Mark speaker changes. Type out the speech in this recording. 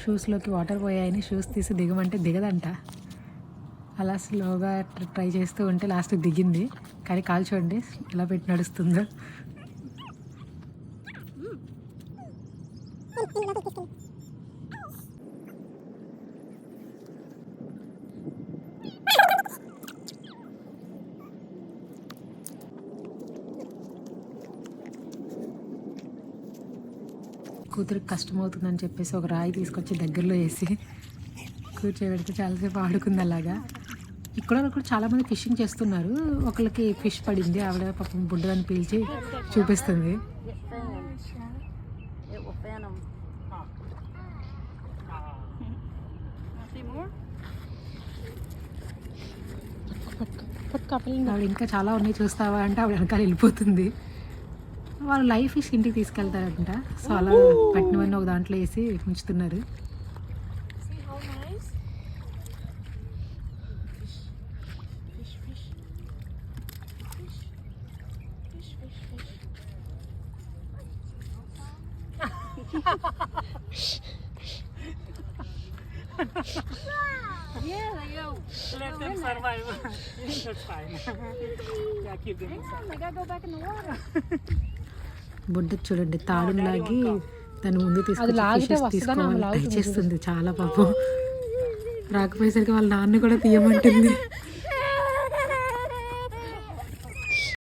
Speaker 1: షూస్లోకి water పోయాయని shoes తీసి దిగమంటే దిగదంట. అలా స్లోగా ట్రై చేస్తూ ఉంటే లాస్ట్ దిగింది. కానీ కాలు చూడండి ఎలా పెట్టి నడుస్తుందో. కూతురికి కష్టమవుతుందని చెప్పేసి ఒక రాయి తీసుకొచ్చి దగ్గరలో వేసి కూర్చోబెడితే చాలాసేపు ఆడుకుంది అలాగా. ఇక్కడ కూడా చాలామంది ఫిషింగ్ చేస్తున్నారు. ఒకరికి ఫిష్ పడింది, ఆవిడ పాపం బుడ్డదని పిలిచి చూపిస్తుంది. ఆవిడ ఇంకా చాలా ఉన్నాయి చూస్తావా అంటే ఆవిడ వెనకాల వెళ్ళిపోతుంది. వాళ్ళు లైవ్ ఫిష్ ఇంటికి తీసుకెళ్తారంట. సో అలా పట్టినవన్నీ ఒక దాంట్లో వేసి ఉంచుతున్నారు.
Speaker 2: Yeah, they go. Let them survive. That's fine. Yeah, keep them inside. They gotta go back in the water.
Speaker 1: బుడ్డ చూడండి తాడును లాగి తను ముందు తీసుకోవాలి ట్రై చేస్తుంది. చాలా పాపం రాకపోయేసరికి వాళ్ళ నాన్న కూడా తీయమంటుంది.